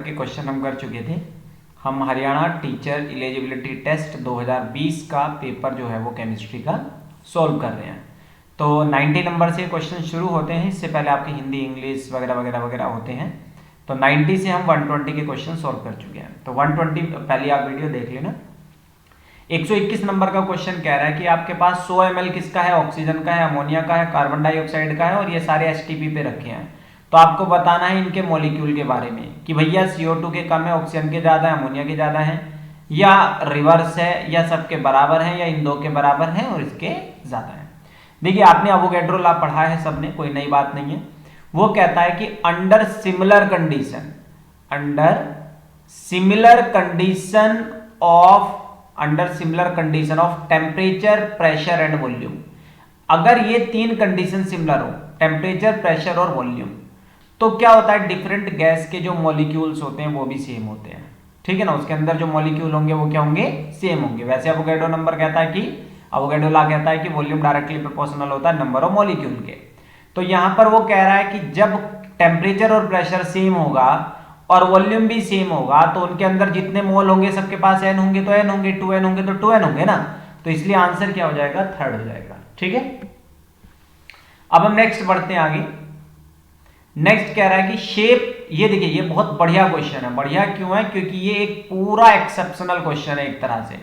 के क्वेश्चन हम कर चुके थे। हम हरियाणा टीचर एलिजिबिलिटी टेस्ट 2020 का पेपर जो है वो केमिस्ट्री का सॉल्व कर रहे हैं। तो 90 नंबर से क्वेश्चन शुरू होते हैं। इससे पहले आपके हिंदी, इंग्लिश वगैरह वगैरह वगैरह होते हैं। तो 90 से हम 120 के क्वेश्चन सॉल्व कर चुके हैं। तो 120 पहले आप वीडियो देख लेना। 121 नंबर का क्वेश्चन कह रहा है कि आपके पास 100 ml किसका है, ऑक्सीजन का है, अमोनिया का है, कार्बन डाइऑक्साइड का है और ये सारे एचटीपी पे रखे हैं। तो आपको बताना है इनके मॉलिक्यूल के बारे में कि भैया CO2 के कम है, ऑक्सीजन के ज्यादा है, अमोनिया के ज्यादा है, या रिवर्स है, या सबके बराबर है, या इन दो के बराबर है और इसके ज्यादा है। देखिए आपने अवोगैड्रो लॉ पढ़ा है सबने, कोई नई बात नहीं है। वो कहता है कि under similar condition of temperature, pressure and volume, अगर ये तीन कंडीशन सिमिलर हो, टेम्परेचर, प्रेशर और वॉल्यूम, तो क्या होता है, डिफरेंट गैस के जो मॉलिक्यूल्स होते हैं वो भी सेम होते हैं। ठीक है ना, उसके अंदर जो मॉलिक्यूल होंगे वो क्या होंगे, सेम होंगे। वैसे अवोगैड्रो नंबर कहता है कि अवोगैड्रो लॉ कहता है कि वॉल्यूम डायरेक्टली प्रोपोर्शनल होता है नंबर ऑफ मॉलिक्यूल के। तो यहां पर वो कह रहा है कि जब टेम्परेचर और प्रेशर सेम होगा और वॉल्यूम भी सेम होगा तो उनके अंदर जितने मोल होंगे सबके पास n होंगे तो n होंगे, 2n होंगे तो 2n होंगे ना। तो इसलिए आंसर क्या हो जाएगा, थर्ड हो जाएगा। ठीक है, अब हम नेक्स्ट बढ़ते हैं आगे। नेक्स्ट कह रहा है कि शेप, ये देखिए ये बहुत बढ़िया क्वेश्चन है। बढ़िया क्यों है, क्योंकि ये एक पूरा एक्सेप्शनल क्वेश्चन है एक तरह से।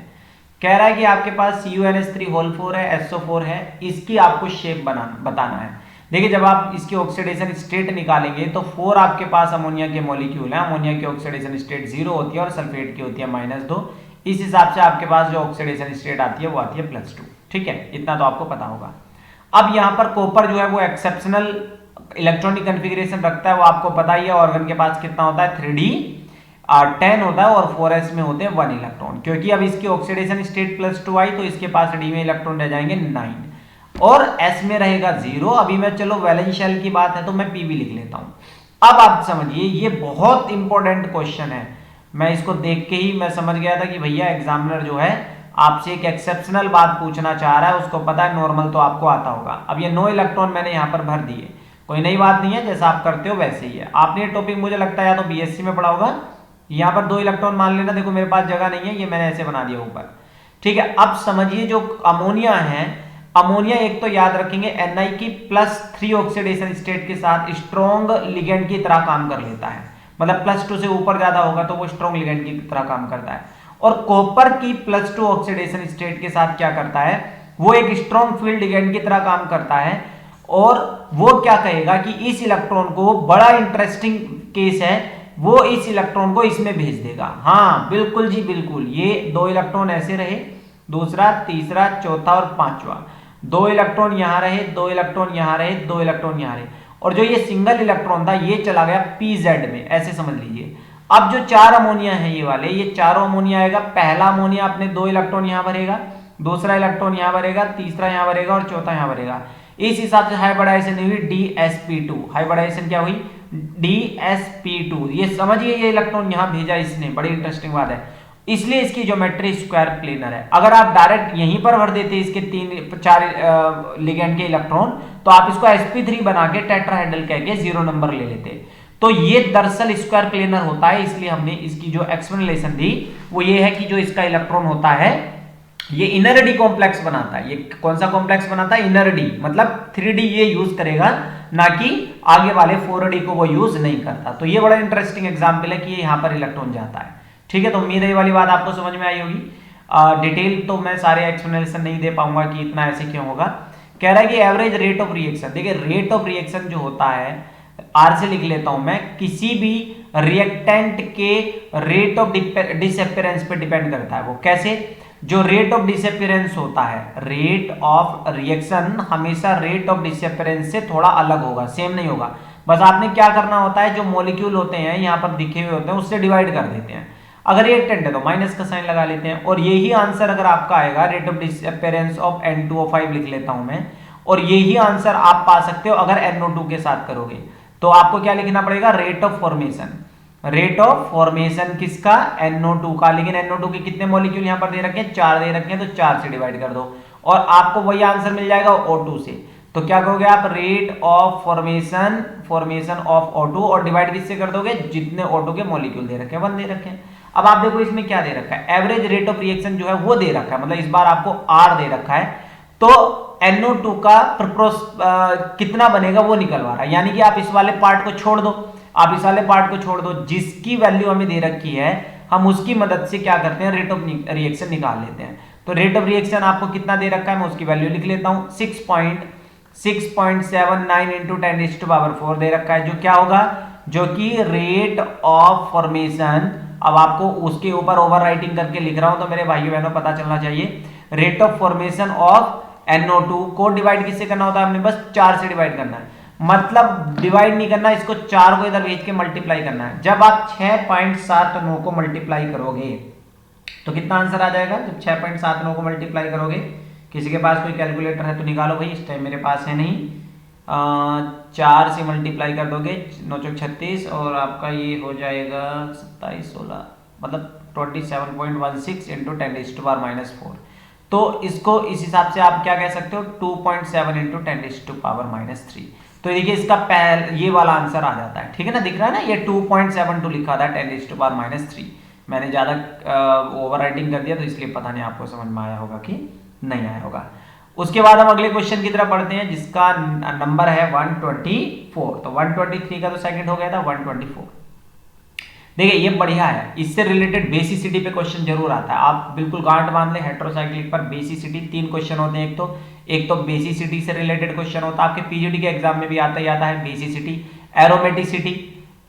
कह रहा है कि आपके पास CuNH3 है, SO4 है, इसकी आपको शेप बताना है। देखिए जब आप इसकी ऑक्सीडेशन स्टेट निकालेंगे तो 4 आपके पास अमोनिया के मॉलिक्यूल है, अमोनिया की ऑक्सीडेशन स्टेट 0 होती है और सल्फेट की होती है -2। इस हिसाब से आपके पास जो ऑक्सीडेशन स्टेट आती है वो आती है +2। ठीक है, इतना तो आपको पता होगा। अब यहां पर कॉपर जो है वो एक्सेप्शनल इलेक्ट्रॉनिक कॉन्फ़िगरेशन रखता है, वो आपको पता ही है। ऑर्गन के पास कितना होता है, 3D10 होता है और 4s में होते हैं 1 इलेक्ट्रॉन। क्योंकि अब इसकी ऑक्सीडेशन स्टेट +2 आई तो इसके पास D में इलेक्ट्रॉन रह जाएंगे 9 और S में रहेगा 0। अभी मैं चलो वैलेंस शेल की बात है तो मैं Pb लिख लेता हूं। अब आप समझिए ये बहुत इंपॉर्टेंट क्वेश्चन है। मैं इसको देख के ही मैं समझ गया था कि भैया एग्जामिनर जो है आपसे एक एक्सेप्शनल बात पूछना चाह रहा है, उसको पता है नॉर्मल तो आपको आता होगा। अब ये 9 इलेक्ट्रॉन मैंने यहां पर भर दिए, कोई नई बात नहीं है, जैसा आप करते हो वैसे ही है। आपने ये टॉपिक मुझे लगता है या तो BSc में पढ़ा होगा। यहां पर 2 इलेक्ट्रॉन मान लेना, देखो मेरे पास जगह नहीं है, ये मैंने ऐसे बना दिया ऊपर। ठीक है, अब समझिए जो अमोनिया है, अमोनिया एक तो याद रखेंगे Ni की +3 ऑक्सीडेशन स्टेट के साथ स्ट्रॉन्ग लिगेंड की तरह काम कर लेता है। मतलब +2 से ऊपर ज्यादा होगा तो वो स्ट्रॉन्ग लिगेंड की तरह काम करता है। और कॉपर की +2 ऑक्सीडेशन स्टेट के साथ क्या करता है, वो एक स्ट्रॉन्ग फील्ड लिगेंड की तरह काम करता है। और वो क्या कहेगा कि इस इलेक्ट्रॉन को, बड़ा इंटरेस्टिंग केस है, वो इस इलेक्ट्रॉन को इसमें भेज देगा। हाँ बिल्कुल जी बिल्कुल, ये 2 इलेक्ट्रॉन ऐसे रहे, दूसरा, तीसरा, चौथा और पांचवा, 2 इलेक्ट्रॉन यहां रहे, 2 इलेक्ट्रॉन यहां रहे, 2 इलेक्ट्रॉन यहां रहे, और जो ये सिंगल इलेक्ट्रॉन था ये चला गया PZ में, ऐसे समझ लीजिए। अब जो 4 अमोनिया है ये वाले, ये चारों अमोनिया आएगा। पहला अमोनिया अपने 2 इलेक्ट्रॉन यहां भरेगा, दूसरा इलेक्ट्रॉन यहां भरेगा, तीसरा यहां भरेगा और चौथा यहां भरेगा। इस हिसाब से हाइब्रिडाइजेशन हुई DsP2। हाइब्रिडाइजेशन क्या हुई, DsP2। ये समझिए ये इलेक्ट्रॉन यहां भेजा इसने, बड़ी इंटरेस्टिंग बात है, इसलिए इसकी ज्योमेट्री स्क्वायर प्लेनर है। अगर आप डायरेक्ट यहीं पर भर देते इसके 4 लिगेंड के इलेक्ट्रॉन तो आप इसको sp3 बना के टेट्राहेड्रल कह के 0 नंबर ले लेते। तो ये दरअसल स्क्वायर प्लेनर होता है, इसलिए हमने इसकी जो एक्सप्लेनेशन दी वो ये है कि जो इसका इलेक्ट्रॉन होता है ये इनर डी कॉम्प्लेक्स बनाता है। ये कौन सा कॉम्प्लेक्स बनाता है, इनर डी, मतलब 3D ये यूज करेगा, ना कि आगे वाले 4D को वो यूज नहीं करता। तो ये बड़ा इंटरेस्टिंग एग्जांपल है कि ये यहां पर इलेक्ट्रॉन जाता है। ठीक है, तो उम्मीद है ये वाली बात आपको समझ में आई होगी। डिटेल तो मैं सारे एक्सप्लेनेशन नहीं दे पाऊंगा कि इतना ऐसे क्यों होगा। कह रहा है कि एवरेज रेट ऑफ रिएक्शन, देखिए रेट ऑफ रिएक्शन जो होता है, R से लिख लेता हूं मैं, किसी भी रिएक्टेंट के रेट ऑफ डिसअपियरेंस पे डिपेंड करता है। वो कैसे, जो रेट ऑफ डिसअपियरेंस होता है, रेट ऑफ रिएक्शन हमेशा रेट ऑफ डिसअपियरेंस से थोड़ा अलग होगा, सेम नहीं होगा। बस आपने क्या करना होता है, जो मॉलिक्यूल होते हैं यहां पर दिखे हुए होते हैं उससे डिवाइड कर देते हैं। अगर रिएक्टेंट है तो माइनस का साइन लगा लेते हैं। और यही आंसर अगर आपका आएगा, rate of disappearance of N2O5 लिख लेता हूं मैं, और यही आंसर आप पा सकते हो अगर NO2 के साथ करोगे। तो आपको क्या लिखना पड़ेगा, rate of formation, rate of formation किसका, NO2 का। लेकिन NO2 के कितने मॉलिक्यूल यहां पर दे रखे हैं, 4 दे रखे हैं, तो 4 से डिवाइड कर दो और आपको वही आंसर मिल जाएगा O2 से। तो क्या करोगे आप, rate of formation of O2 और डिवाइड किससे कर दोगे, जितने O2 के मॉलिक्यूल दे रखे हैं 1 दे रखे हैं। अब आप देखो इसमें क्या दे रखा है, एवरेज रेट ऑफ रिएक्शन जो है वो दे रखा है, मतलब इस बार आपको R दे रखा है, तो NO2 का कितना बनेगा वो निकलवा रहा है। यानी कि आप इस वाले पार्ट को छोड़ दो, आप इस वाले पार्ट को छोड़ दो, जिसकी वैल्यू हमें दे रखी है हम उसकी मदद से क्या करते हैं, रेट ऑफ रिएक्शन निकाल लेते हैं। तो रेट ऑफ रिएक्शन आपको कितना दे रखा है, मैं उसकी वैल्यू लिख लेता हूं, 6.79 इंटू 10⁴ दे रखा है, जो क्या होगा, जो कि रेट ऑफ फॉर्मेशन। अब आपको उसके ऊपर ओवर राइटिंग करके लिख रहा हूं, तो मेरे भाइयों बहनों पता चलना चाहिए, rate of formation of NO2 को डिवाइड किससे करना होता है, हमने बस 4 से डिवाइड करना है, मतलब डिवाइड नहीं करना, इसको 4 को इधर भेज के मल्टीप्लाई करना है। जब आप 6.79 को मल्टीप्लाई करोगे तो कितना आंसर आ जाएगा, जब 6.79 को मल्टीप्लाई करोगे, किसी के पास कोई कैलकुलेटर है तो निकालो भाई, इस टाइम मेरे पास है नहीं, 4 से मल्टीप्लाई कर दोगे 9 चौक 36 और आपका ये हो जाएगा 27 16, मतलब 27.16 इंटू 10⁻⁻⁴। तो इसको इस हिसाब से आप क्या कह सकते हो, 2.7 इंटू 10⁻⁻3। तो देखिए इसका ये वाला आंसर आ जाता है, ठीक है ना, दिख रहा है ना, ये 2.72 लिखा था 10⁻⁻3। मैंने ज्यादा ओवर राइटिंग कर दिया तो इसलिए पता नहीं आपको समझ में आया होगा कि नहीं आया होगा। उसके बाद हम अगले क्वेश्चन की तरफ बढ़ते हैं, जिसका नंबर है 124। तो 123 का तो सेकंड हो गया था, 124 देखिए ये बढ़िया है, इससे रिलेटेड बेसिसिटी पे क्वेश्चन जरूर आता है, आप बिल्कुल गांठ बांध ले, हेटेरोसाइक्लिक पर बेसिसिटी 3 क्वेश्चन होते हैं, एक तो बेसिसिटी से रिलेटेड क्वेश्चन होता है, आपके पीजीडी के एग्जाम में भी आता ही आता है बेसिसिटी।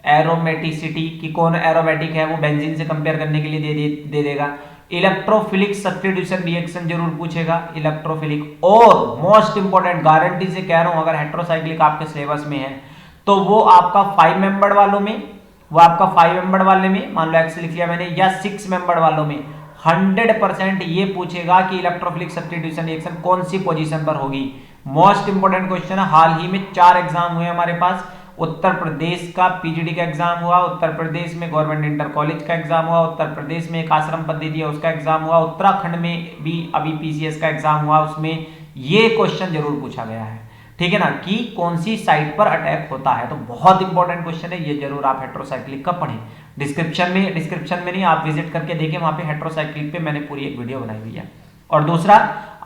एरोमेटिसिटी कि कौन एरोमेटिक है वो बेंजीन से कंपेयर करने के लिए दे देगा। इलेक्ट्रोफिलिक सब्स्टिट्यूशन रिएक्शन जरूर पूछेगा, इलेक्ट्रोफिलिक। और मोस्ट इंपोर्टेंट, गारंटी से कह रहा हूं, अगर हेटेरोसाइक्लिक आपके सिलेबस में है तो वो आपका 5 मेंबर वालों में, वाले में मान लो एक्स लिख लिया मैंने, या 6 मेंबर वालों में 100% ये पूछेगा कि इलेक्ट्रोफिलिक सब्स्टिट्यूशन रिएक्शन कौन सी पोजीशन पर होगी। मोस्ट इंपोर्टेंट क्वेश्चन है, हाल ही में 4 एग्जाम हुए हमारे पास। उत्तर प्रदेश का पीजीडी का एग्जाम हुआ, उत्तर प्रदेश में गवर्नमेंट इंटर कॉलेज का एग्जाम हुआ, उत्तर प्रदेश में एक आश्रम पद्धति है उसका एग्जाम हुआ, उत्तराखंड में भी अभी पीसीएस का एग्जाम हुआ, उसमें ये क्वेश्चन जरूर पूछा गया है, ठीक है ना, कि कौन सी साइट पर अटैक होता है। तो बहुत इंपॉर्टेंट क्वेश्चन है, ये जरूर आप हेटेरोसाइक्लिक का पढ़ें। डिस्क्रिप्शन में नहीं, आप विजिट करके देखें, वहां पे हेटेरोसाइक्लिक पे मैंने पूरी एक वीडियो बनाई हुई है। और दूसरा,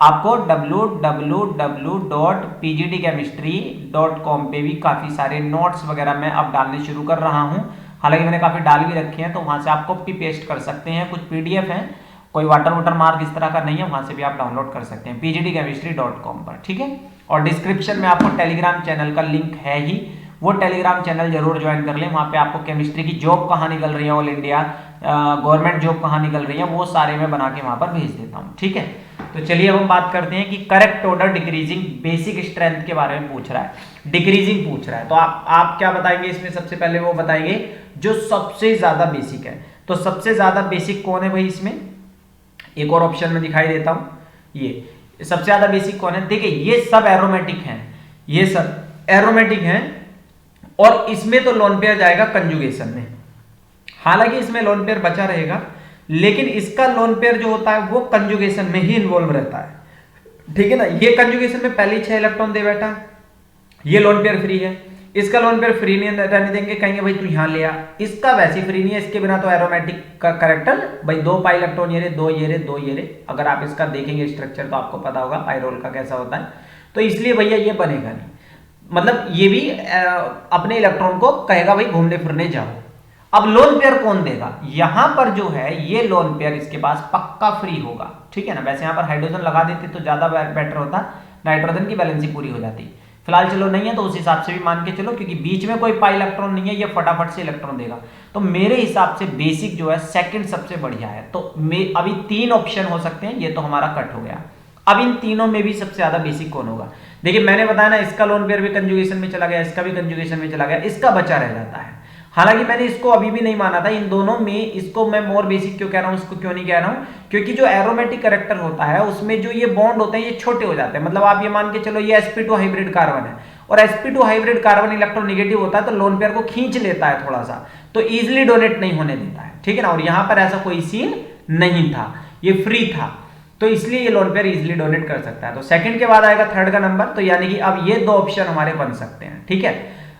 आपको www.pgdchemistry.com पे भी काफी सारे नोट्स वगैरह मैं अब डालने शुरू कर रहा हूं, हालांकि मैंने काफी डाल भी रखे हैं, तो वहां से आप कॉपी पेस्ट कर सकते हैं, कुछ पीडीएफ है, कोई वाटर मार्क इस तरह का नहीं है, वहां से भी आप डाउनलोड कर सकते हैं pgdchemistry.com पर, ठीक है। और डिस्क्रिप्शन में आपको टेलीग्राम चैनल का लिंक है ही, वो टेलीग्राम चैनल जरूर ज्वाइन कर लें, वहां पे आपको केमिस्ट्री की जॉब कहाँ निकल रही है, ऑल इंडिया गवर्नमेंट जॉब कहाँ निकल रही है, वो सारे मैं बना के वहां पर भेज देता हूँ, ठीक है। तो चलिए अब हम बात करते हैं कि correct order decreasing basic strength के बारे में पूछ रहा है, डिक्रीजिंग पूछ रहा है, तो आप क्या बताएंगे इसमें, सबसे पहले वो बताएंगे जो सबसे ज्यादा बेसिक है। तो सबसे ज्यादा बेसिक कौन है भाई इसमें, एक और ऑप्शन में दिखाई देता हूं, ये सबसे ज्यादा बेसिक कौन है, देखिए ये सब एरोमेटिक हैं, ये सब एरोमेटिक हैं, और इसमें तो लोन पेयर जाएगा कंजुगेशन में, हालांकि इसमें लोन पेयर बचा रहेगा, लेकिन इसका लोन पेयर जो होता है वो कंजुगेशन में ही इन्वॉल्व रहता है, ठीक है ना। ये कंजुगेशन में पहले 6 इलेक्ट्रॉन दे बैठा, ये लोन पेयर फ्री है, इसका लोन पेयर फ्री नहीं रहने देंगे, कहेंगे भाई तू यहां ले आ, इसका वैसे फ्री नहीं है, इसके बिना तो एरोमेटिक का कैरेक्टर भाई 2 पाई इलेक्ट्रॉन ये रे, 2 ये रे, 2 ये रे, अगर आप इसका देखेंगे स्ट्रक्चर तो आपको पता होगा पाइरोल का कैसा होता है, तो इसलिए भैया ये बनेगा नहीं, मतलब ये भी अपने इलेक्ट्रॉन को कहेगा भाई घूमने फिरने जाओ। अब लोन पेयर कौन देगा, यहां पर जो है ये लोन पेयर इसके पास पक्का फ्री होगा, ठीक है ना। वैसे यहां पर हाइड्रोजन लगा देते तो ज्यादा बेटर होता, नाइट्रोजन की बैलेंसी पूरी हो जाती, फिलहाल चलो नहीं है तो उस हिसाब से भी मान के चलो, क्योंकि बीच में कोई पाई इलेक्ट्रॉन नहीं है, ये फटाफट से इलेक्ट्रॉन देगा, तो मेरे हिसाब से बेसिक जो है सेकंड सबसे बढ़िया है। तो अभी 3 ऑप्शन हो सकते हैं, ये तो हमारा कट हो गया। अब इन तीनों में भी सबसे ज्यादा बेसिक कौन होगा, देखिए मैंने बताया ना, इसका लोन पेयर भी कंजुगेशन में चला गया, इसका भी कंजुगेशन में चला गया, इसका बचा रह जाता है। हालांकि मैंने इसको अभी भी नहीं माना था, इन दोनों में इसको मैं मोर बेसिक क्यों कह रहा हूं, इसको क्यों नहीं कह रहा हूं, क्योंकि जो एरोमेटिक कैरेक्टर होता है उसमें जो ये बॉन्ड होते हैं ये छोटे हो जाते हैं, मतलब आप ये मान के चलो ये sp2 हाइब्रिड कार्बन है, और sp2 हाइब्रिड कार्बन इलेक्ट्रोनेगेटिव होता है, तो लोन पेयर को खींच लेता है थोड़ा सा, तो इजिली डोनेट नहीं होने देता है, ठीक है ना। और यहां पर ऐसा कोई सीन नहीं था, ये फ्री था, तो इसलिए ये लोन पेयर इजीली डोनेट कर सकता है। तो सेकंड के बाद आएगा थर्ड का नंबर, तो यानी कि अब ये दो ऑप्शन हमारे बन सकते हैं, ठीक है।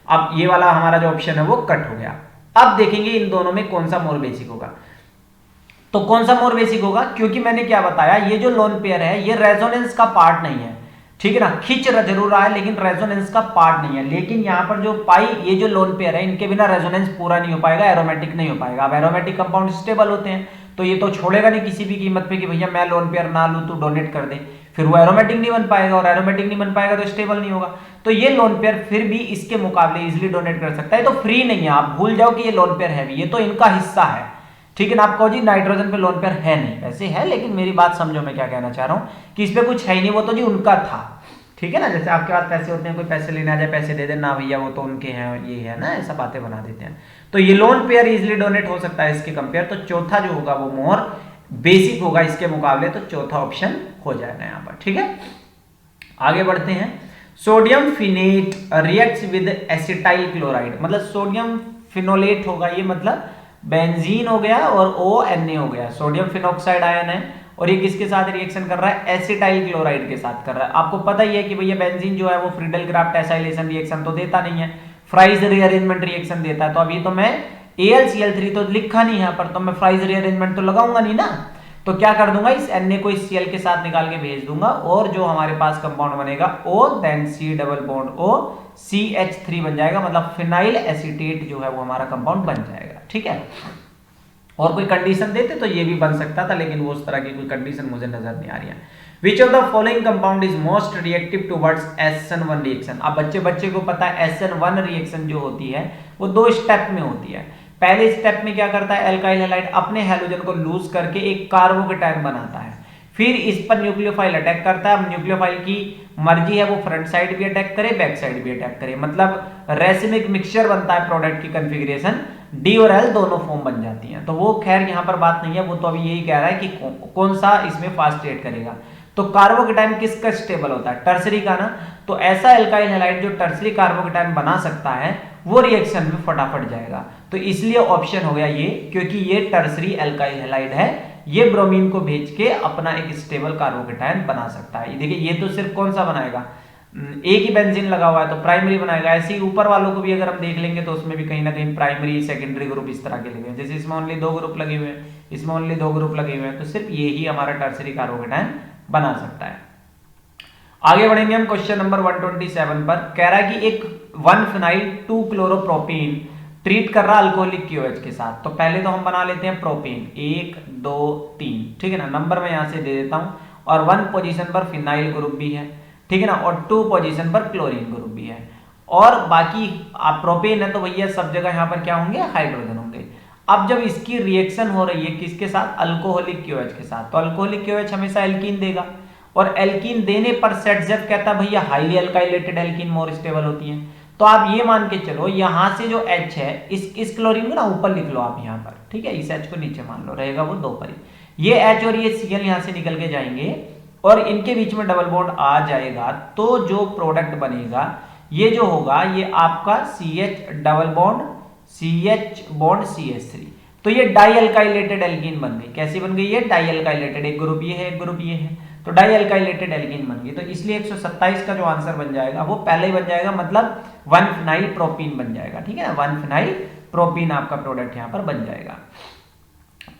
अब ये वाला हमारा जो ऑप्शन है वो कट हो गया। अब देखेंगे इन दोनों में कौन सा मोर बेसिक होगा। तो कौन सा मोर बेसिक होगा, क्योंकि मैंने क्या बताया, ये जो लोन पेयर है ये रेजोनेंस का पार्ट नहीं है, ठीक है ना। खिंच जरूर रहा है लेकिन रेजोनेंस का पार्ट नहीं है। लेकिन यहाँ पर जो पाई, ये जो लोन पेयर है, इनके बिना रेजोनेंस पूरा नहीं हो पाएगा, एरोमेटिक नहीं हो पाएगा। अब एरोमेटिक कंपाउंड स्टेबल होते हैं तो ये तो छोड़ेगा नहीं किसी भी कीमत पे कि भैया मैं लोन पेयर ना लूं, तू डोनेट कर दे, फिर वो एरोमेटिक नहीं बन पाएगा, और एरोमेटिक नहीं बन पाएगा तो स्टेबल नहीं होगा। तो ये लोन पेयर फिर भी इसके मुकाबले इजिली डोनेट कर सकता है। तो फ्री नहीं है, आप भूल जाओ कि ये लोन पेयर है भी, ये तो इनका हिस्सा है, ठीक है ना। आप कहो जी नाइट्रोजन पे लोन पेयर है नहीं, वैसे है, लेकिन मेरी बात समझो मैं क्या कहना चाह रहा हूं कि इसमें कुछ है ही नहीं, वो तो जी उनका था, ठीक है ना। जैसे आपके पास पैसे होते हैं, कोई पैसे लेने आ जाए, पैसे दे दे ना भैया वो तो उनके हैं, ये है ना, ऐसा बातें बना देते हैं। तो ये लोन पेयर इजिली डोनेट हो सकता है इसके कंपेयर। तो चौथा जो होगा वो मोर बेसिक होगा इसके मुकाबले, तो चौथा ऑप्शन हो जाएगा यहाँ पर, ठीक है। आगे बढ़ते हैं। Sodium phenate reacts with acetyl chloride, मतलब सोडियम फिनोलेट होगा, ये मतलब बेंजीन हो गया और ONA हो गया, सोडियम फिनॉक्साइड आयन है, और ये किसके साथ रिएक्शन कर रहा है, एसिटाइल क्लोराइड के साथ कर रहा है। आपको पता ही है कि भैया बेंजीन जो है वो फ्रीडल क्राफ्ट एसाइलेशन रिएक्शन तो देता नहीं है, फ्राइज रीअरेंजमेंट रिएक्शन देता है। तो अभी तो मैं AlCl3 तो लिखा नहीं यहाँ पर, तो मैं फ्राइज रीअरेंजमेंट तो लगाऊंगा नहीं ना, तो क्या कर दूंगा, इस Na को इस Cl के साथ निकाल के भेज दूंगा, और जो हमारे पास कंपाउंड बनेगा O then C double bond O CH3 बन जाएगा, मतलब फिनाइल एसीटेट जो है वो हमारा कंपाउंड बन जाएगा, ठीक है। और कोई कंडीशन देते तो ये भी बन सकता था, लेकिन वो उस तरह की कोई कंडीशन मुझे नजर नहीं आ रही है। Which of the following compound is most reactive towards SN1 reaction. अब बच्चे को पता है SN1 रिएक्शन जो होती है वो 2 स्टेप में होती है। पहले स्टेप में क्या करता है, एल्काइल हैलाइड अपने हैलोजन को लूज करके एक कार्बोकेटायन बनाता है, फिर इस पर न्यूक्लियोफाइल अटैक करता है। अब न्यूक्लियोफाइल की मर्जी है वो फ्रंट साइड भी अटैक करे, बैक साइड भी अटैक करे, मतलब रेसिमिक मिक्सचर बनता है प्रोडक्ट की कॉन्फ़िगरेशन, D और L दोनों फॉर्म बन जाती हैं। तो वो खैर यहाँ पर बात नहीं है, वो तो अभी यही कह रहा है कि कौन सा इसमें फास्ट रिएक्ट करेगा। तो कार्बोकेटायन किसका स्टेबल होता है, टर्सरी का ना। तो ऐसा एल्काइल हैलाइड जो टर्सरी कार्बोकेटायन बना सकता है वो रिएक्शन में फटाफट जाएगा। तो इसलिए ऑप्शन हो गया ये, क्योंकि ये टर्सरी एल्काइल हैलाइड है, ये ब्रोमीन को भेज के अपना एक स्टेबल कार्बोकेटायन बना सकता है। देखिए ये तो सिर्फ कौन सा बनाएगा, एक ही बेंजीन लगा हुआ है तो प्राइमरी बनाएगा। ऐसे ही ऊपर वालों को भी अगर हम देख लेंगे तो उसमें भी कहीं ना कहीं प्राइमरी सेकेंडरी ग्रुप इस तरह के लगे हैं। जैसे इसमें ओनली 2 ग्रुप लगे हुए हैं, इसमें ओनली 2 ग्रुप लगे हुए हैं, तो सिर्फ ये ही हमारा टर्सरी कार्बोकेटायन बना सकता है। आगे बढ़ेंगे हम क्वेश्चन नंबर 127 पर। कह रहा है कि एक 1 फिनाइल 2 क्लोरोप्रोपीन ट्रीट कर रहा अल्कोहलिक QH के साथ। तो पहले तो हम बना लेते हैं प्रोपीन, 1 2 3, ठीक है ना। नंबर मैं यहां से दे देता हूं, और 1 पोजीशन पर फिनाइल ग्रुप भी है, ठीक है ना, और 2 पोजीशन पर क्लोरीन ग्रुप भी है, और बाकी आप प्रोपेन है तो भैया सब जगह यहाँ पर क्या होंगे, हाइड्रोजन होंगे। अब जब इसकी रिएक्शन हो रही है किसके साथ, अल्कोहलिक QH के साथ, तो अल्कोहलिक QH हमेशा एल्कीन देगा, और एल्कीन देने पर सेटजेफ कहता है भैया हाईली एल्काइलेटेड एल्कीन मोर स्टेबल होती है। तो आप ये मान के चलो यहां से जो H है, इस क्लोरीन को ना ऊपर लिख लो आप यहाँ पर, ठीक है, इस H को नीचे मान लो, रहेगा वो 2 पर ही। ये H और ये Cl यहाँ से निकल के जाएंगे और इनके बीच में डबल बॉन्ड आ जाएगा, तो जो प्रोडक्ट बनेगा ये जो होगा ये आपका CH double bond CH bond CH3। तो ये डाई अल्काइलेटेड एल्कीन बन गई। कैसी बन गई है, डाई अल्काइलेटेड, एक ग्रुप ये है एक ग्रुप ये है, तो डाई अल्काइलेटेड एल्कीन बन गई। तो इसलिए 127 का जो आंसर बन जाएगा वो पहले ही बन जाएगा, मतलब 1 फिनाइल प्रोपीन बन जाएगा, ठीक है ना, 1 फिनाइल प्रोपीन आपका प्रोडक्ट यहाँ पर बन जाएगा।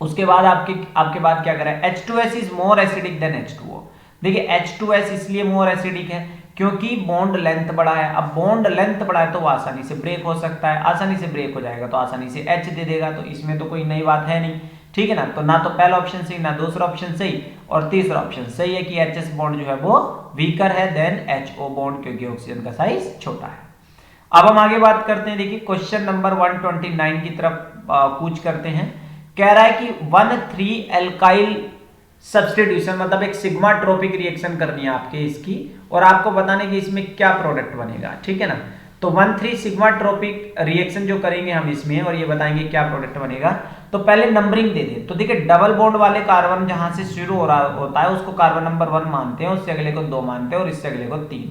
उसके बाद आपके बाद क्या करें, H2S is more acidic then H2O। देखिए H2S इसलिए मोर एसिडिक है क्योंकि बॉन्ड लेंथ बड़ा है। अब बॉन्ड लेंथ बड़ा है तो वो आसानी से ब्रेक हो सकता है, आसानी से ब्रेक हो जाएगा तो आसानी से H दे देगा, तो इसमें तो कोई नई बात है नहीं, ठीक है ना। तो ना तो पहला ऑप्शन सही ना दूसरा ऑप्शन सही, और तीसरा ऑप्शन सही है कि HS बॉन्ड जो है वो वीकर है देन HO बॉन्ड, क्योंकि ऑक्सीजन का साइज छोटा है। अब हम आगे बात करते हैं, देखिए क्वेश्चन नंबर 129 की तरफ कूच करते हैं। कह रहा है कि 1,3 एल्काइल सब्स्टिट्यूशन, मतलब एक सिग्मा ट्रोपिक रिएक्शन करनी है आपके इसकी, और आपको बताने कि इसमें क्या प्रोडक्ट बनेगा, ठीक है ना। तो 1,3 सिग्मा ट्रोपिक रिएक्शन जो करेंगे हम इसमें, और ये बताएंगे क्या प्रोडक्ट बनेगा। तो पहले नंबरिंग दे दें, तो देखिए डबल बॉन्ड वाले कार्बन जहां से शुरू हो रहा होता है उसको कार्बन नंबर 1 मानते हैं, उससे अगले को 2 मानते हैं, और इससे अगले को 3।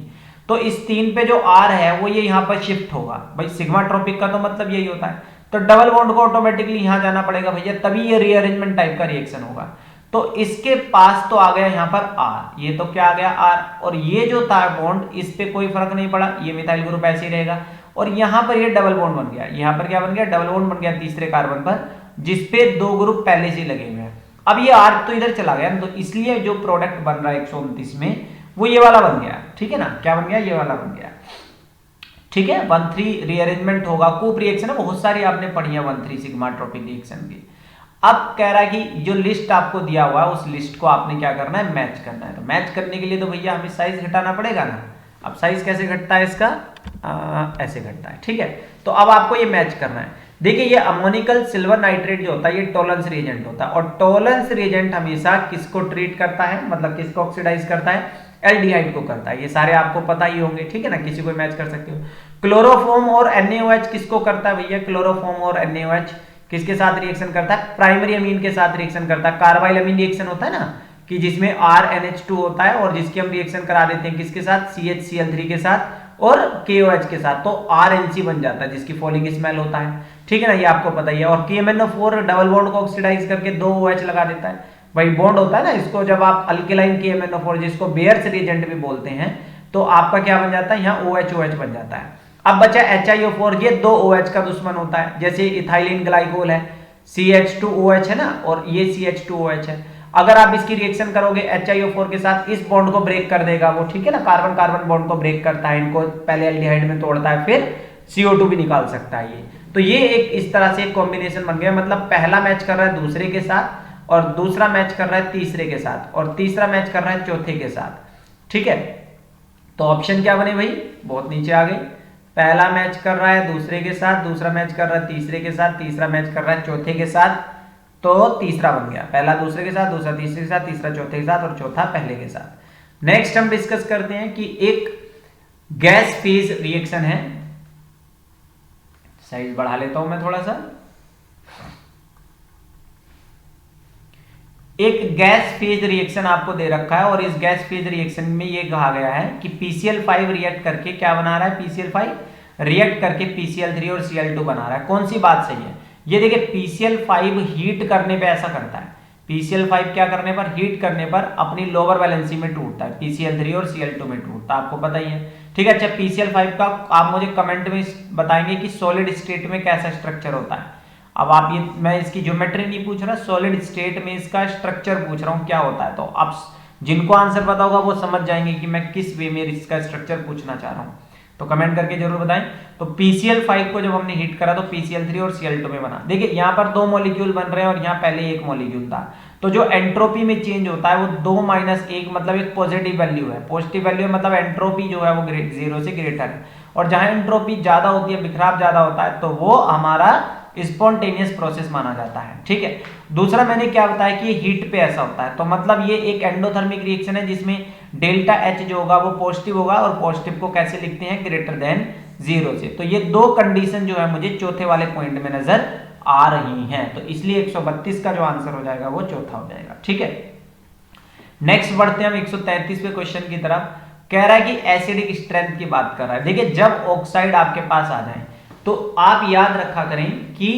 तो इस 3 पे जो R है वो ये यहाँ पर शिफ्ट होगा, भाई सिग्मा ट्रोपिक का तो मतलब यही होता है। तो डबल बॉन्ड को ऑटोमेटिकली यहां जाना पड़ेगा भैया, तभी ये रीअरेंजमेंट टाइप का रिएक्शन होगा। तो इसके पास तो आ गया यहाँ पर R, ये तो क्या आ गया R, और ये जो था बॉन्ड इस पे कोई फर्क नहीं पड़ा, ये मिथाइल ग्रुप ऐसे ही रहेगा, और यहाँ पर ये डबल बॉन्ड बन गया, यहाँ पर क्या बन गया, डबल बॉन्ड बन गया तीसरे कार्बन पर, जिसपे 2 ग्रुप पहले से लगे हुए हैं। अब ये R तो इधर चला गया, तो इसलिए जो प्रोडक्ट बन रहा है 129 में वो ये वाला बन गया, ठीक है ना, क्या बन गया, ये वाला बन गया, ठीक है। 1,3 रीअरेंजमेंट होगा, कूप रिएक्शन है, बहुत सारी आपने पढ़ी है 1,3 सिग्मा ट्रॉपिक रिएक्शन की। अब कह रहा है कि जो लिस्ट आपको दिया हुआ है उस लिस्ट को आपने क्या करना है, मैच करना है। तो मैच करने के लिए तो भैया हमें साइज घटाना पड़ेगा ना। अब साइज कैसे घटता है इसका, ऐसे घटता है, ठीक है। तो अब आपको ये मैच करना है। देखिए ये अमोनिकल सिल्वर नाइट्रेट जो होता है ये टॉलरेंस रिएजेंट होता है, और टॉलरेंस रिएजेंट हमेशा किसको ट्रीट करता है, मतलब किसको ऑक्सीडाइज करता है, एल्डिहाइड को करता है। ये सारे आपको पता ही होंगे, ठीक है ना, किसी को मैच कर सकते हो। क्लोरोफॉर्म और NaOH किसको करता है भैया, क्लोरोफॉर्म और NaOH किसके साथ रिएक्शन करता है, प्राइमरी अमीन के साथ रिएक्शन करता है। कार्बाइल अमीन रिएक्शन होता है ना, कि जिसमें RNH2 होता है और जिसकी हम रिएक्शन करा देते हैं किसके साथ, CHCl3 के साथ और KOH के साथ, तो RNC बन जाता है जिसकी फॉलिक स्मेल होता है, ठीक है ना, ये आपको पता ही है। और KMnO4 डबल बॉन्ड को ऑक्सीडाइज करके 2 OH लगा देता है, वही बॉन्ड होता है ना, इसको जब आप अल्केलाइन KMnO4 जिसको बेयर्स रिएजेंट भी बोलते हैं, तो आपका क्या बन जाता है, यहाँ OH बन जाता है। अब बचा HiO4, ये 2 OH का दुश्मन होता है, जैसे इथाइलिन ग्लाइकोल है, CH2OH है ना, और ये CH2OH है। अगर आप इसकी रिएक्शन करोगे HiO4 के साथ, इस बॉन्ड को ब्रेक कर देगा वो, ठीक है ना, कार्बन कार्बन बॉन्ड को ब्रेक करता है, इनको पहले एल्डिहाइड में तोड़ता है, फिर CO2 भी निकाल सकता है ये। तो ये एक इस तरह से एक कॉम्बिनेशन बन गया, मतलब पहला मैच कर रहा है दूसरे के साथ, और दूसरा मैच कर रहा है तीसरे के साथ, और तीसरा मैच कर रहा है चौथे के साथ, ठीक है। तो ऑप्शन क्या बने भाई, बहुत नीचे आ गई। पहला मैच कर रहा है दूसरे के साथ, दूसरा मैच कर रहा है तीसरे के साथ, तीसरा मैच कर रहा है चौथे के साथ, तो तीसरा बन गया, पहला दूसरे के साथ, दूसरा तीसरे के साथ, तीसरा चौथे के साथ, और चौथा पहले के साथ। नेक्स्ट हम डिस्कस करते हैं कि एक गैस फेज रिएक्शन है, साइज बढ़ा लेता हूं मैं थोड़ा सा। एक गैस फेज रिएक्शन आपको दे रखा है, और इस गैस फेज रिएक्शन में ये कहा गया है कि PCl5 रिएक्ट करके क्या बना रहा है, PCl5 रिएक्ट करके PCl3 और Cl2 बना रहा है। कौन सी बात सही है, ये देखिए PCl5 हीट करने पे ऐसा करता है, PCl5 क्या करने पर, हीट करने पर अपनी लोअर वैलेंसी में टूटता है, PCl3 और Cl2 में टूटता है, आपको पता ही है, ठीक है। अच्छा PCl5 का आप मुझे कमेंट में बताएंगे कि सॉलिड स्टेट में कैसा स्ट्रक्चर होता है। अब आप ये, मैं इसकी ज्योमेट्री नहीं पूछ रहा, सॉलिड स्टेट में इसका स्ट्रक्चर पूछ रहा हूँ क्या होता है। तो आप जिनको आंसर पता होगा वो समझ जाएंगे कि मैं किस वे में इसका स्ट्रक्चर पूछना चाह रहा हूँ, तो कमेंट करके जरूर बताएं। तो PCl5 को जब हमने हीट करा तो PCl3 और Cl2 में बना, देखिए यहाँ पर 2 मॉलिक्यूल बन रहे हैं और यहाँ पहले एक मॉलिक्यूल था, तो जो एंट्रोपी में चेंज होता है वो 2-1 मतलब एक पॉजिटिव वैल्यू है। पॉजिटिव वैल्यू मतलब एंट्रोपी जो है वो 0 से ग्रेटर है, और जहां एंट्रोपी ज्यादा होती है, बिखराव ज्यादा होता है, तो वो हमारा स्पॉन्टेनियस प्रोसेस माना जाता है, ठीक है। दूसरा मैंने क्या बताया कि ये हीट पे ऐसा होता है, तो मतलब ये एक एंडोथर्मिक रिएक्शन है जिसमें डेल्टा H जो होगा वो पॉजिटिव होगा, और पॉजिटिव को कैसे लिखते हैं, ग्रेटर देन 0 से। तो ये 2 कंडीशन जो है मुझे चौथे वाले पॉइंट में नजर आ रही हैं, तो इसलिए 132 का जो आंसर हो जाएगा वो चौथा हो जाएगा, ठीक है। नेक्स्ट बढ़ते हैं हम 133वें क्वेश्चन की तरफ। कह रहा है कि एसिडिक स्ट्रेंथ की बात कर रहा है। देखिए जब ऑक्साइड आपके पास आ जाए तो आप याद रखा करें कि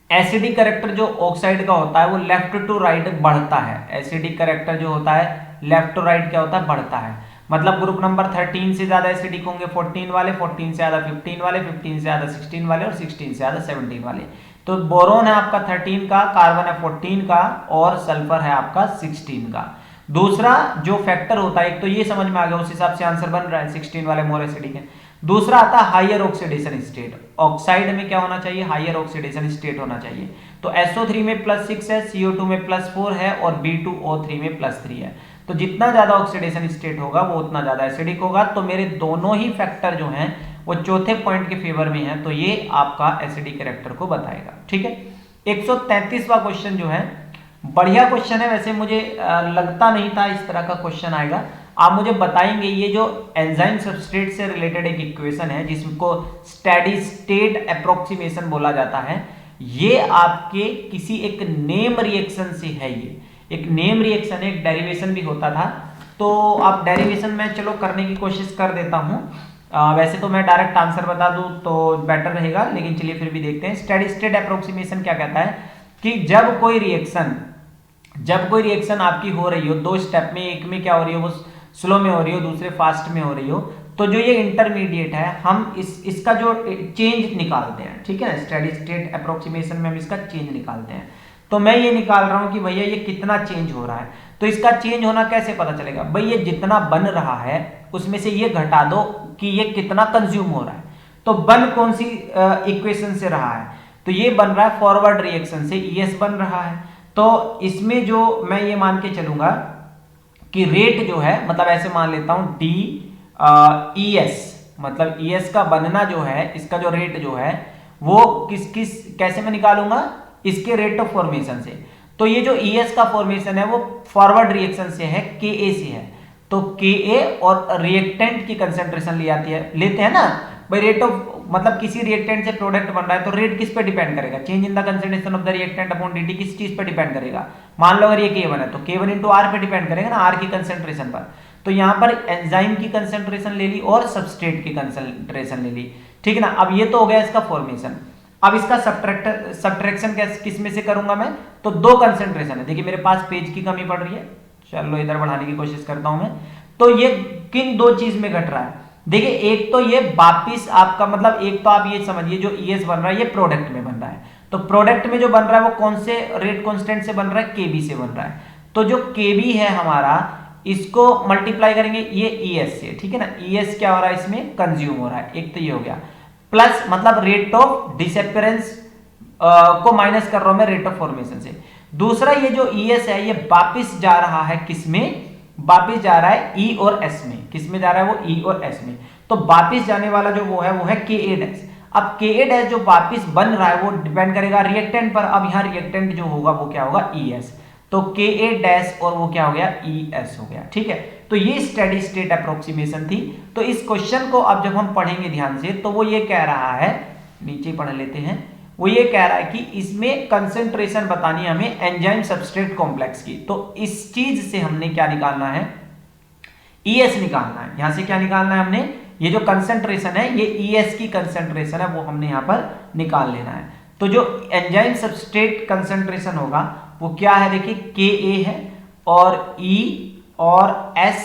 एसिडिक कैरेक्टर जो ऑक्साइड का होता है वो लेफ्ट टू राइट बढ़ता है। एसिडिक कैरेक्टर जो होता है लेफ्ट टू राइट क्या होता है, बढ़ता है। मतलब ग्रुप नंबर 13 से ज्यादा एसिडिक होंगे 14 वाले, 14 से ज्यादा 15 वाले, 15 से ज्यादा 16 वाले, और 16 से ज्यादा 17 वाले। तो बोरोन है आपका 13 का, कार्बन है 14 का, और सल्फर है आपका 16 का। दूसरा जो फैक्टर होता है, एक तो ये समझ में आ गया, उस हिसाब से आंसर बन रहा है, 16 वाले मोर एसिडिक है। दूसरा आता है हायर ऑक्सीडेशन स्टेट। ऑक्साइड में क्या होना चाहिए, हायर ऑक्सीडेशन स्टेट होना चाहिए। तो SO3 में +6 है, CO2 में +4 है, और B2O3 में +3 है। तो जितना ज्यादा ऑक्सीडेशन स्टेट होगा वो उतना ज्यादा एसिडिक होगा। तो मेरे दोनों ही फैक्टर जो हैं वो चौथे पॉइंट के फेवर में है, तो ये आपका एसिडिक कैरेक्टर को बताएगा, ठीक है। 133वां क्वेश्चन जो है बढ़िया क्वेश्चन है, वैसे मुझे लगता नहीं था इस तरह का क्वेश्चन आएगा। आप मुझे बताएंगे, ये जो एंजाइम सबस्ट्रेट से रिलेटेड एक इक्वेशन है जिसको स्टेडी स्टेट अप्रोक्सीमेशन बोला जाता है, ये आपके किसी एक नेम रिएक्शन से है। ये एक नेम रिएक्शन है, एक डेरिवेशन भी होता था। तो आप डेरिवेशन में चलो करने की कोशिश कर देता हूं। वैसे तो मैं डायरेक्ट आंसर बता दूं तो बेटर रहेगा, लेकिन चलिए फिर भी देखते हैं। स्टेडी स्टेट अप्रोक्सीमेशन क्या कहता है कि जब कोई रिएक्शन जब कोई रिएक्शन आपकी हो रही हो दो स्टेप में, एक में क्या हो रही हो वो स्लो में हो रही हो, दूसरे फास्ट में हो रही हो, तो जो ये इंटरमीडिएट है हम इसका जो चेंज निकालते हैं, ठीक है ना, स्टेडी स्टेट अप्रोक्सीमेशन में हम इसका चेंज निकालते हैं। तो मैं ये निकाल रहा हूं कि भैया ये कितना चेंज हो रहा है। तो इसका चेंज होना कैसे पता चलेगा भाई, ये जितना बन रहा है उसमें से ये घटा दो कि ये कितना कंज्यूम हो रहा है। तो बन कौन सी इक्वेशन से रहा है, तो ये बन रहा है फॉरवर्ड रिएक्शन से, ES बन रहा है। तो इसमें जो मैं ये मान के चलूंगा कि रेट जो है, मतलब ऐसे मान लेता हूं ES, मतलब ES का बनना जो है, इसका जो रेट जो है वो कैसे मैं निकालूंगा, इसके रेट ऑफ फॉर्मेशन से। तो ये जो ES का फॉर्मेशन है वो फॉरवर्ड रिएक्शन से है, KA से है। तो KA और रिएक्टेंट की कंसेंट्रेशन लेते हैं ना भाई, रेट ऑफ मतलब किसी रिएक्टेंट से प्रोडक्ट बन रहा है तो रेट किस पे डिपेंड करेगा, change in the concentration of the reactant upon dt किस चीज पे डिपेंड करेगा। मान लो अगर ये K1 है तो K1 इंटू R पे डिपेंड करेगा ना, R की कंसेंट्रेशन पर। तो यहां पर एंजाइम की कंसेंट्रेशन ले ली और सबस्ट्रेट की कंसेंट्रेशन ले ली, ठीक है ना। अब ये तो हो गया इसका फॉर्मेशन। अब इसका सब्ट्रैक्शन किस में से करूंगा मैं, तो दो कंसेंट्रेशन है। देखिए मेरे पास पेज की कमी पड़ रही है, चलो इधर बढ़ाने की कोशिश करता हूं मैं। तो ये किन दो चीज में घट रहा है, देखिए एक तो ये वापिस आपका, मतलब एक तो आप ये समझिए जो ES बन रहा है ये प्रोडक्ट में बन रहा है। तो प्रोडक्ट में जो बन रहा है वो कौन से रेट कांस्टेंट से बन रहा है, KB से बन रहा है। तो जो KB है हमारा, इसको मल्टीप्लाई करेंगे ये ES से, ठीक है ना। ES क्या हो रहा है इसमें, कंज्यूम हो रहा है, एक तो ये हो गया, प्लस मतलब रेट ऑफ डिसअपियरेंस को माइनस कर रहा हूं मैं रेट ऑफ फॉर्मेशन से। दूसरा ये जो ES है ये वापिस जा रहा है किसमें, वापिस जा रहा है E और S में। किस में जा रहा है वो, E और S में। तो वापिस जाने वाला जो वो है KA डैश। अब KA डैश जो वापिस बन रहा है वो डिपेंड करेगा रिएक्टेंट पर। अब यहाँ रिएक्टेंट जो होगा वो क्या होगा, ES। तो KA डैश और वो क्या हो गया, ES हो गया, ठीक है। तो ये स्टेडी स्टेट अप्रोक्सीमेशन थी। तो इस क्वेश्चन को अब जब हम पढ़ेंगे ध्यान से तो वो ये कह रहा है, नीचे पढ़ लेते हैं, वो ये कह रहा है कि इसमें कंसेंट्रेशन बतानी है हमें एंजाइम सबस्ट्रेट कॉम्प्लेक्स की। तो इस चीज से हमने क्या निकालना है, ES निकालना है। यहां से क्या निकालना है हमने, ये जो कंसेंट्रेशन है ये ES की कंसेंट्रेशन है वो हमने यहां पर निकाल लेना है। तो जो एंजाइम सबस्ट्रेट कंसेंट्रेशन होगा वो क्या है, देखिए KA है और E और S,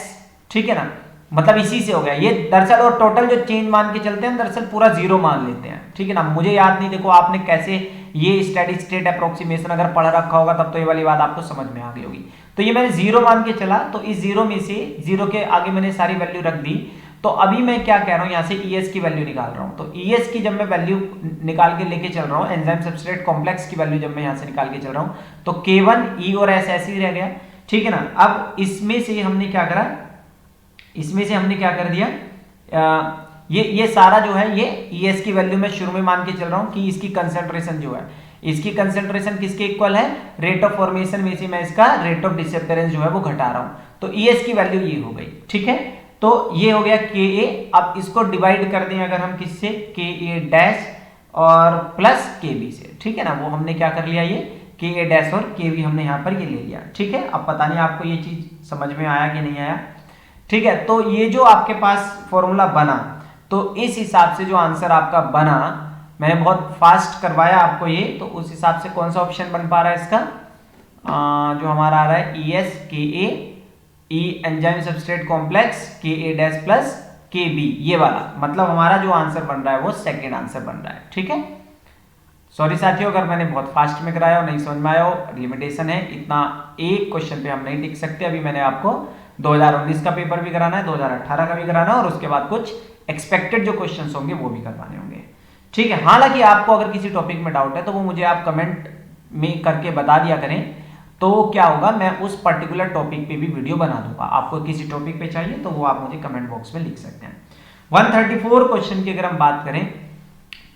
ठीक है ना, मतलब इसी से हो गया ये दरअसल। और टोटल जो चेंज मान के चलते हैं दरअसल पूरा जीरो मान लेते हैं, ठीक है ना। मुझे याद नहीं, देखो आपने कैसे ये स्टेडी स्टेट अप्रोक्सीमेशन अगर पढ़ रखा होगा तब तो ये वाली बात आपको समझ में आ गई होगी। तो ये मैंने जीरो मान के चला, तो इस जीरो में से जीरो के आगे मैंने सारी वैल्यू रख दी। तो अभी मैं क्या कह रहा हूं, यहां से ES की वैल्यू निकाल रहा हूं। तो ES की जब मैं वैल्यू निकाल के लेके चल रहा हूं, एंजाइम सबस्ट्रेट कॉम्प्लेक्स की वैल्यू जब मैं यहां से निकाल के चल रहा हूं, तो K1 E और S ऐसे ही रह गया, ठीक है ना। अब इसमें से हमने क्या करा, इसमें से हमने क्या कर दिया, ये सारा जो है ये ES की वैल्यू मैं शुरू में मान के चल रहा हूं कि इसकी कंसेंट्रेशन जो है, इसकी कंसेंट्रेशन किसके इक्वल है, रेट ऑफ फॉर्मेशन में से मैं इसका रेट ऑफ डिसअपियरेंस जो है वो घटा रहा हूं। तो ES की वैल्यू ये हो गई, ठीक है। तो ये हो गया KA। अब इसको डिवाइड कर दें अगर हम किससे, KA डैश और प्लस KB से, ठीक है ना। वो हमने क्या कर लिया, ये KA डैश और KB हमने यहाँ पर ये ले लिया, ठीक है। अब पता नहीं आपको ये चीज समझ में आया कि नहीं आया, ठीक है। तो ये जो आपके पास फॉर्मूला बना, तो इस हिसाब से जो आंसर आपका बना, मैंने बहुत फास्ट करवाया आपको ये, तो उस हिसाब से कौन सा ऑप्शन बन पा रहा है इसका, जो हमारा आ रहा है ES KA E enzyme substrate complex KA dash plus KB, ये वाला मतलब हमारा जो आंसर बन रहा है वो सेकंड आंसर बन रहा है, ठीक है। सॉरी साथियों अगर मैंने बहुत फास्ट में कराया हो, नहीं समझ में आया हो, लिमिटेशन है, इतना एक क्वेश्चन पे हम नहीं टिक सकते। अभी मैंने आपको 2019 का पेपर भी कराना है, 2018 का भी कराना है, और उसके बाद कुछ एक्सपेक्टेड जो क्वेश्चंस होंगे वो भी करवाने होंगे, ठीक है। हालांकि आपको अगर किसी टॉपिक में डाउट है तो वो मुझे आप कमेंट में करके बता दिया करें, तो क्या होगा मैं उस पर्टिकुलर टॉपिक पे भी वीडियो बना दूंगा। आपको किसी टॉपिक पे चाहिए तो वो आप मुझे कमेंट बॉक्स में लिख सकते हैं। 134 क्वेश्चन की अगर हम बात करें,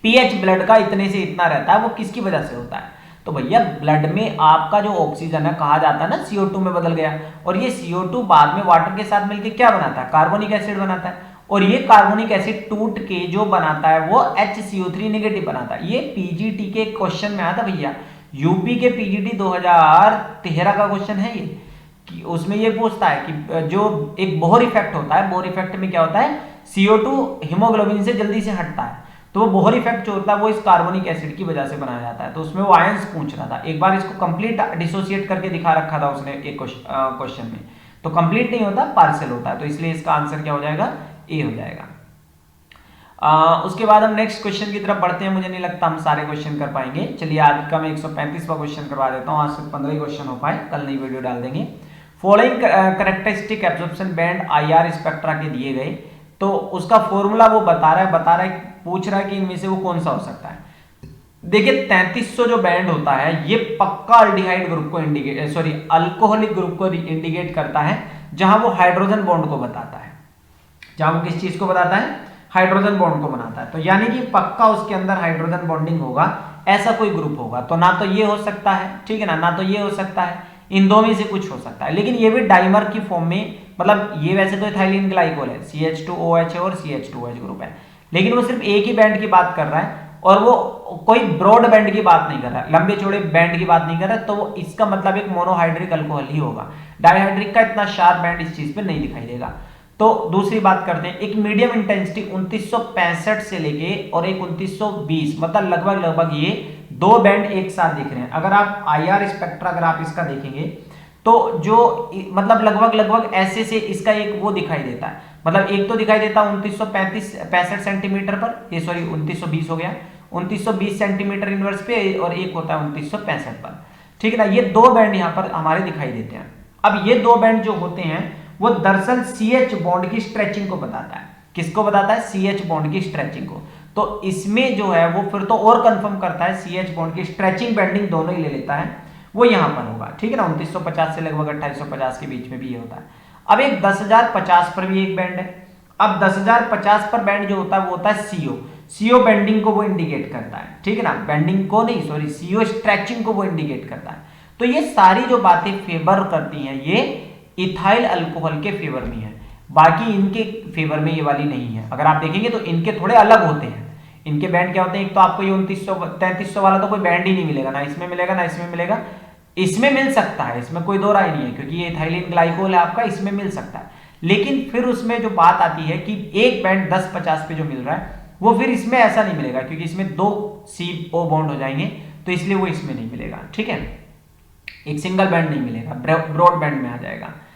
पीएच ब्लड का इतने से इतना रहता है, वो किसकी वजह से होता है, तो भैया ब्लड में आपका जो ऑक्सीजन है कहा जाता है ना CO2 में बदल गया, और ये CO2 बाद में वाटर के साथ मिलकर क्या बनाता है, कार्बोनिक एसिड बनाता है, और ये कार्बोनिक एसिड टूट के जो बनाता है वो HCO3 नेगेटिव बनाता है। ये पीजीटी के क्वेश्चन में आया था भैया, यूपी के पीजीटी 2013 का क्वेश्चन है ये, कि उसमें ये पूछता है कि जो एक बोहर इफेक्ट होता है, बोहर इफेक्ट में क्या होता है, CO2 हीमोग्लोबिन से जल्दी से हटता है, तो वो बोहर इफेक्ट जो होता है वो इस कार्बोनिक एसिड की वजह से बनाया जाता है। तो उसमें वो आयंस पूछ रहा था, एक बार इसको कंप्लीट डिसोसिएट करके दिखा रखा था उसने एक क्वेश्चन में, तो कंप्लीट नहीं होता, पार्शियल होता है, तो इसलिए इसका आंसर क्या हो जाएगा, ए हो जाएगा। उसके बाद हम नेक्स्ट क्वेश्चन की तरफ बढ़ते हैं। मुझे नहीं लगता हम सारे क्वेश्चन कर पाएंगे। चलिए आज का मैं 135वां क्वेश्चन करवा देता हूँ, आज सिर्फ 15 ही क्वेश्चन हो पाए, कल नई वीडियो डाल देंगे। Following characteristic absorption band IR spectra के दिए गए, तो उसका फॉर्मूला वो बता रहा है, पूछ रहा है कि इनमें से वो कौन सा हो सकता है। देखिए 3300 जो बैंड होता है ये पक्का अल्डिहाइड ग्रुप को इंडिकेट, सॉरी अल्कोहलिक ग्रुप को इंडिकेट करता है, जहां वो हाइड्रोजन बॉन्ड को बताता है, जहां वो किस चीज को बताता है, हाइड्रोजन बॉन्ड को बनाता है। तो यानी कि पक्का उसके अंदर हाइड्रोजन बॉन्डिंग होगा, ऐसा कोई ग्रुप होगा। तो ना तो ये हो सकता है, ठीक है ना तो ये हो सकता है, इन दो में से कुछ हो सकता है। लेकिन ये भी डाइमर की फॉर्म में, मतलब ये वैसे तो इथाइलिन ग्लाइकोल है, CH2OH और CH2OH ग्रुप है, लेकिन वो सिर्फ एक ही बैंड की बात कर रहा है और वो कोई ब्रॉड बैंड की बात नहीं कर रहा है, लंबे चौड़े बैंड की बात नहीं कर रहा है। तो वो इसका मतलब एक मोनोहाइड्रिक अल्कोहल ही होगा, डाइहाइड्रिक का इतना शार्प बैंड इस चीज पे नहीं दिखाई देगा। तो दूसरी बात करते हैं, एक मीडियम इंटेंसिटी 2965 से लेके और एक 2920, मतलब लगभग ये दो बैंड एक साथ दिख रहे हैं। अगर आप IR स्पेक्ट्रा अगर आप इसका देखेंगे तो जो मतलब लगभग ऐसे से इसका एक वो दिखाई देता है, मतलब एक तो दिखाई देता है 2965 सेंटीमीटर पर, ये सॉरी 2920 हो गया, 2920 सेंटीमीटर इनवर्स पे, और एक होता है 2965 पर, ठीक है ना। ये दो बैंड यहाँ पर हमारे दिखाई देते हैं। अब ये दो बैंड जो होते हैं वो दरअसल CH बॉन्ड की स्ट्रेचिंग को बताता है। किसको बताता है, CH बॉन्ड की स्ट्रेचिंग को। तो इसमें जो है वो फिर तो और कंफर्म करता है, CH बॉन्ड की स्ट्रेचिंग बेंडिंग दोनों ही ले लेता है, वो यहां पर होगा, ठीक है ना। 2950 से लगभग 2850 के बीच में भी ये होता है। अब एक 10050 पर भी एक बैंड है। अब 10050 पर बैंड जो होता है वो होता है CO बेंडिंग को वो इंडिकेट करता है, ठीक है ना, बेंडिंग को नहीं, सॉरी CO स्ट्रेचिंग को वो इंडिकेट करता है। तो ये सारी जो बातें फेवर करती हैं ये इथाइल अल्कोहल के फेवर में है, बाकी इनके फेवर में ये वाली नहीं है। अगर आप देखेंगे तो इनके थोड़े अलग होते हैं, इनके बैंड क्या होते हैं, एक तो आपको ये 3300 वाला तो कोई बैंड ही नहीं मिलेगा, ना इसमें मिलेगा ना इसमें मिलेगा, इसमें मिल सकता है, इसमें कोई दो राय नहीं है, क्योंकि ये इथाइलिन ग्लाइकोल है आपका, इसमें मिल सकता है। लेकिन फिर उसमें जो बात आती है कि एक बैंड 1050 पे जो मिल रहा है वो फिर इसमें ऐसा नहीं मिलेगा, क्योंकि इसमें दो CO बॉन्ड हो जाएंगे, तो इसलिए वो इसमें नहीं मिलेगा, ठीक है, एक सिंगल बैंड नहीं मिलेगा, ब्रॉड बैंड में आ जाएगा।